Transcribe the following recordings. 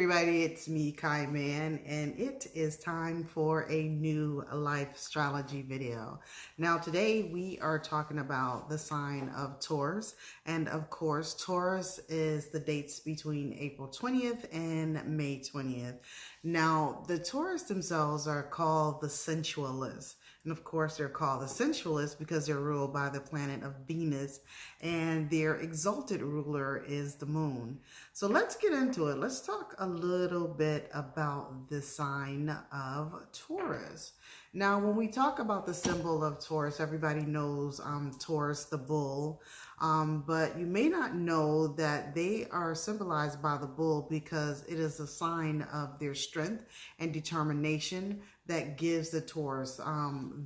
everybody, it's me, Kai Man, and it is time for a new Lifestrology video. Now today we are talking about the sign of Taurus, and of course Taurus is the dates between April 20th and May 20th. Now the Taurus themselves are called the sensualists. And of course, they're called the sensualists because they're ruled by the planet of Venus, and their exalted ruler is the moon. So let's get into it. Let's talk a little bit about the sign of Taurus. Now, when we talk about the symbol of Taurus, everybody knows Taurus, the bull. But you may not know that they are symbolized by the bull because it is a sign of their strength and determination that gives the Taurus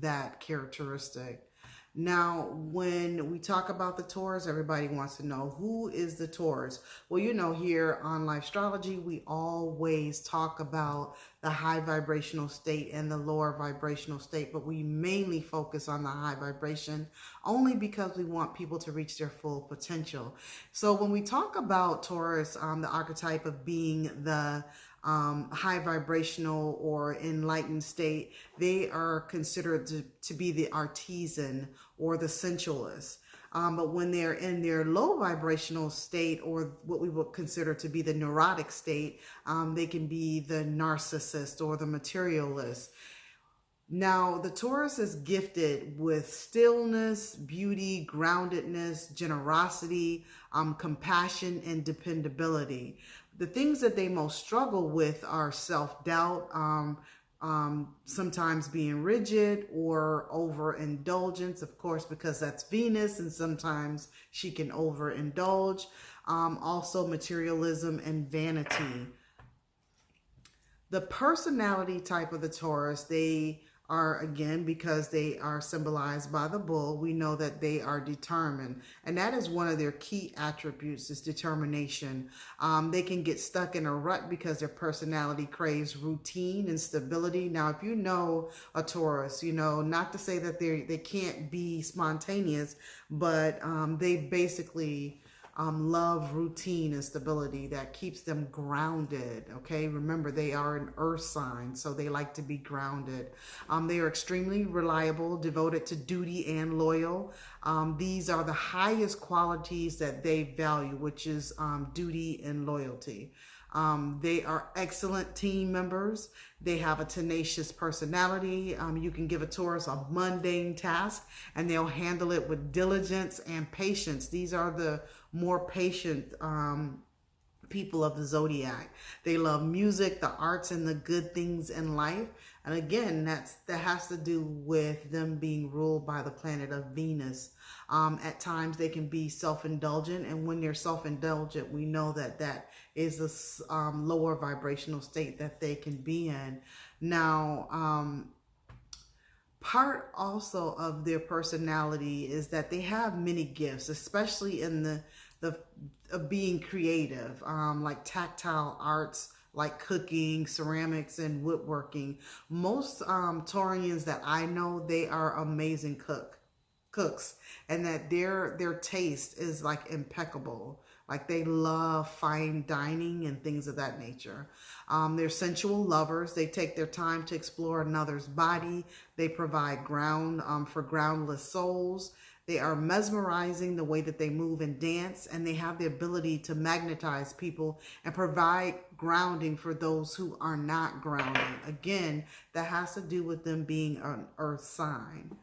that characteristic. Now, when we talk about the Taurus, everybody wants to know, who is the Taurus? Well, you know, here on Lifestrology, we always talk about the high vibrational state and the lower vibrational state, but we mainly focus on the high vibration only because we want people to reach their full potential. So when we talk about Taurus, the archetype of being the high vibrational or enlightened state, they are considered to be the artisan or the sensualist. But when they're in their low vibrational state, or what we would consider to be the neurotic state, they can be the narcissist or the materialist. Now, the Taurus is gifted with stillness, beauty, groundedness, generosity, compassion, and dependability. The things that they most struggle with are self-doubt, sometimes being rigid or overindulgence, of course, because that's Venus, and sometimes she can overindulge. Also materialism and vanity. The personality type of the Taurus, they are, again, because they are symbolized by the bull, we know that they are determined. And that is one of their key attributes, is determination. They can get stuck in a rut because their personality craves routine and stability. Now, if you know a Taurus, you know, not to say that they can't be spontaneous, but they basically love routine and stability that keeps them grounded. Okay, remember, they are an earth sign, so they like to be grounded. They are extremely reliable, devoted to duty, and loyal. These are the highest qualities that they value, which is duty and loyalty. They are excellent team members. They have a tenacious personality. You can give a Taurus a mundane task and they'll handle it with diligence and patience. These are the more patient people of the zodiac. They love music, the arts, and the good things in life. And again, that has to do with them being ruled by the planet of Venus. At times they can be self-indulgent, and when they're self-indulgent, we know that that is a lower vibrational state that they can be in. Now, part also of their personality is that they have many gifts, especially in the of being creative, like tactile arts, like cooking, ceramics, and woodworking. Most Taurians that I know, they are amazing cooks, and that their taste is like impeccable. Like they love fine dining and things of that nature. They're sensual lovers. They take their time to explore another's body. They provide ground for groundless souls. They are mesmerizing the way that they move and dance, and they have the ability to magnetize people and provide grounding for those who are not grounded. Again, that has to do with them being an earth sign.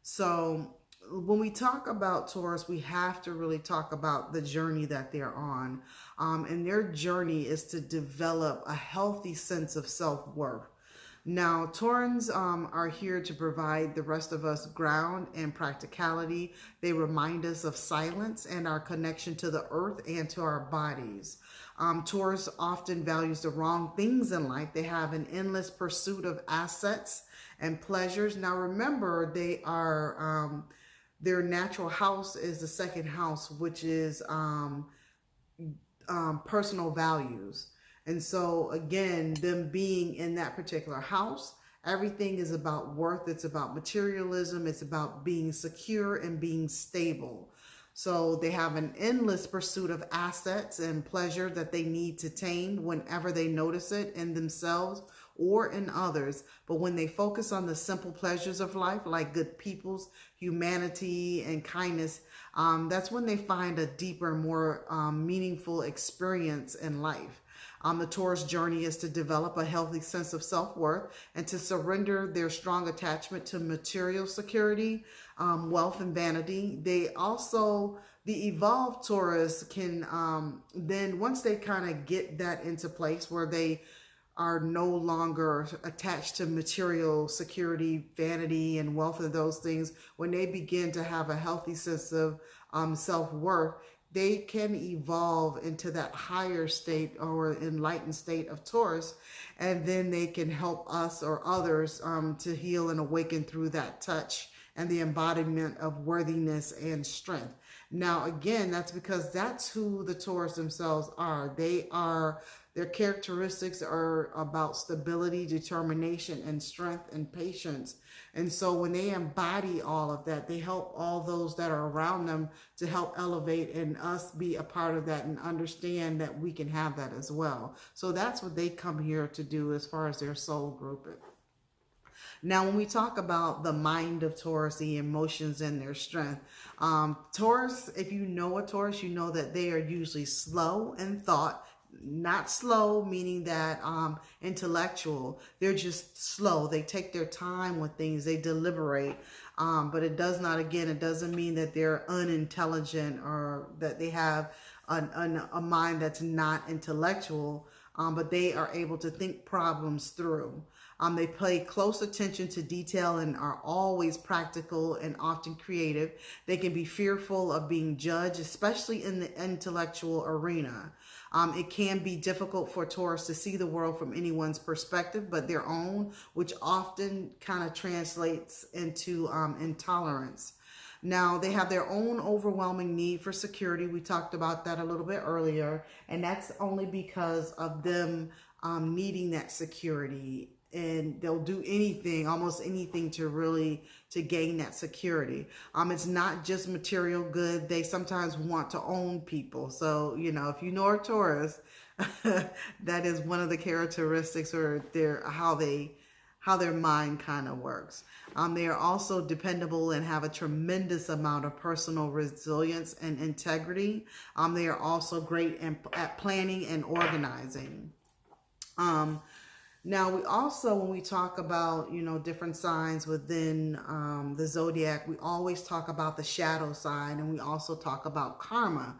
So when we talk about Taurus, we have to really talk about the journey that they're on. And their journey is to develop a healthy sense of self-worth. Now, Taurans are here to provide the rest of us ground and practicality. They remind us of silence and our connection to the earth and to our bodies. Taurus often values the wrong things in life. They have an endless pursuit of assets and pleasures. Now, remember, they are their natural house is the second house, which is personal values. And so again, them being in that particular house, everything is about worth. It's about materialism. It's about being secure and being stable. So they have an endless pursuit of assets and pleasure that they need to tame whenever they notice it in themselves or in others. But when they focus on the simple pleasures of life, like good people's humanity and kindness, that's when they find a deeper, more meaningful experience in life. The Taurus journey is to develop a healthy sense of self-worth and to surrender their strong attachment to material security, wealth, and vanity. They also, the evolved Taurus can then, once they kind of get that into place where they are no longer attached to material security, vanity, and wealth of those things, when they begin to have a healthy sense of self-worth, they can evolve into that higher state or enlightened state of Taurus, and then they can help us or others to heal and awaken through that touch and the embodiment of worthiness and strength. Now, again, that's because that's who the Taurus themselves are. Their characteristics are about stability, determination, and strength and patience. And so when they embody all of that, they help all those that are around them to help elevate, and us be a part of that and understand that we can have that as well. So that's what they come here to do as far as their soul grouping. Now, when we talk about the mind of Taurus, the emotions and their strength, Taurus, if you know a Taurus, you know that they are usually slow in thought. Not slow, meaning that intellectual. They're just slow. They take their time with things. They deliberate. But it does not, again, it doesn't mean that they're unintelligent or that they have a mind that's not intellectual. But they are able to think problems through. They pay close attention to detail and are always practical and often creative. They can be fearful of being judged, especially in the intellectual arena. It can be difficult for Taurus to see the world from anyone's perspective but their own, which often kind of translates into intolerance. Now, they have their own overwhelming need for security. We talked about that a little bit earlier, and that's only because of them needing that security. And they'll do anything, almost anything, to gain that security. It's not just material good. They sometimes want to own people. So, you know, if you know a Taurus, that is one of the characteristics or how their mind kind of works. They are also dependable and have a tremendous amount of personal resilience and integrity. They are also great at planning and organizing. Now, we also, when we talk about, you know, different signs within the zodiac, we always talk about the shadow sign, and we also talk about karma,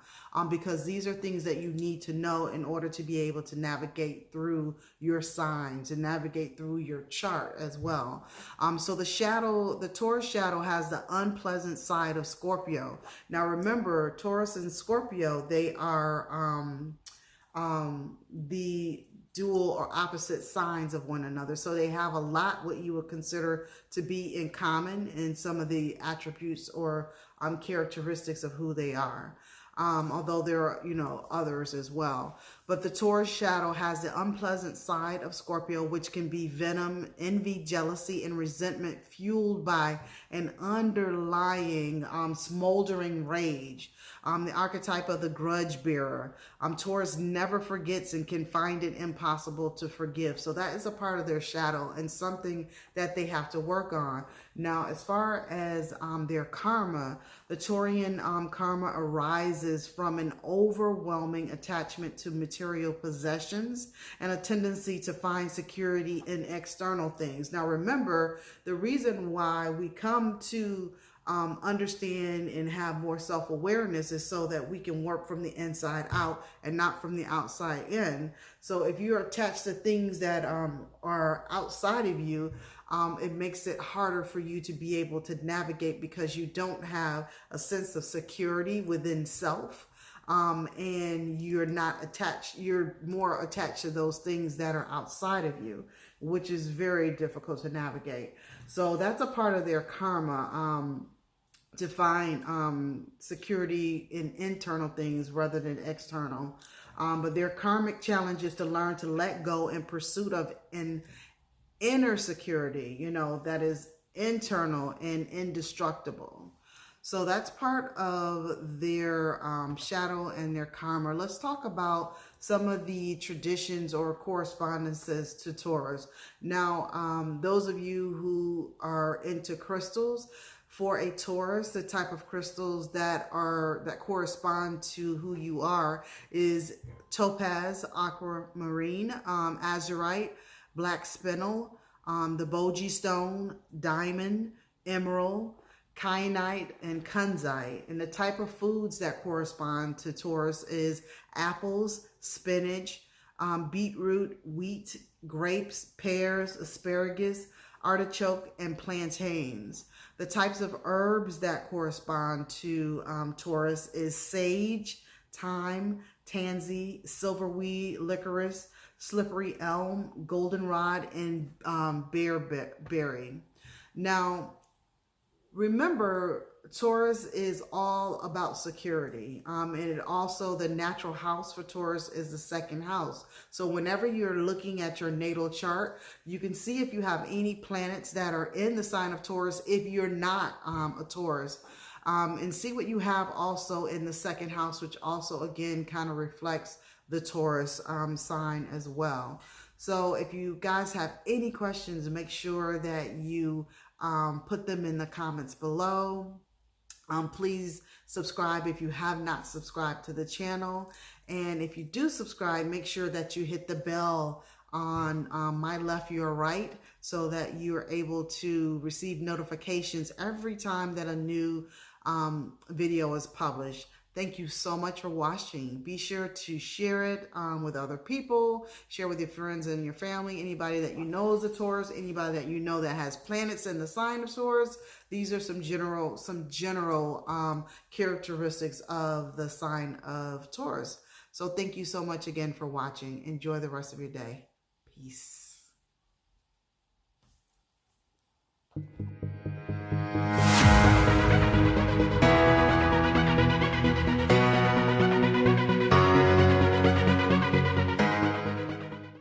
because these are things that you need to know in order to be able to navigate through your signs and navigate through your chart as well. So the Taurus shadow has the unpleasant side of Scorpio. Now, remember, Taurus and Scorpio, they are the dual or opposite signs of one another. So they have a lot what you would consider to be in common in some of the attributes or characteristics of who they are. Although there are, you know, others as well. But the Taurus shadow has the unpleasant side of Scorpio, which can be venom, envy, jealousy, and resentment fueled by an underlying smoldering rage. The archetype of the grudge bearer. Taurus never forgets and can find it impossible to forgive. So that is a part of their shadow and something that they have to work on. Now, as far as their karma, the Taurian karma arises from an overwhelming attachment to material possessions and a tendency to find security in external things. Now, remember, the reason why we come to understand and have more self-awareness is so that we can work from the inside out and not from the outside in. So if you're attached to things that are outside of you, it makes it harder for you to be able to navigate because you don't have a sense of security within self. And you're not attached, you're more attached to those things that are outside of you, which is very difficult to navigate. So that's a part of their karma, to find security in internal things rather than external. But their karmic challenge is to learn to let go in pursuit of an inner security, you know, that is internal and indestructible. So that's part of their shadow and their karma. Let's talk about some of the traditions or correspondences to Taurus. Now, those of you who are into crystals, for a Taurus, the type of crystals that correspond to who you are is topaz, aquamarine, azurite, black spinel, the boji stone, diamond, emerald, kyanite, and kunzite. And the type of foods that correspond to Taurus is apples, spinach, beetroot, wheat, grapes, pears, asparagus, artichoke, and plantains. The types of herbs that correspond to Taurus is sage, thyme, tansy, silverweed, licorice, slippery elm, goldenrod, and bearberry. Now, remember, Taurus is all about security. And it also, the natural house for Taurus is the second house. So whenever you're looking at your natal chart, you can see if you have any planets that are in the sign of Taurus if you're not a Taurus. And see what you have also in the second house, which also, again, kind of reflects the Taurus sign as well. So if you guys have any questions, make sure that you put them in the comments below. Please subscribe if you have not subscribed to the channel. And if you do subscribe, make sure that you hit the bell on my left, your right, so that you're able to receive notifications every time that a new video is published. Thank you so much for watching. Be sure to share it with other people. Share with your friends and your family. Anybody that you know is a Taurus. Anybody that you know that has planets in the sign of Taurus. These are some general characteristics of the sign of Taurus. So thank you so much again for watching. Enjoy the rest of your day. Peace.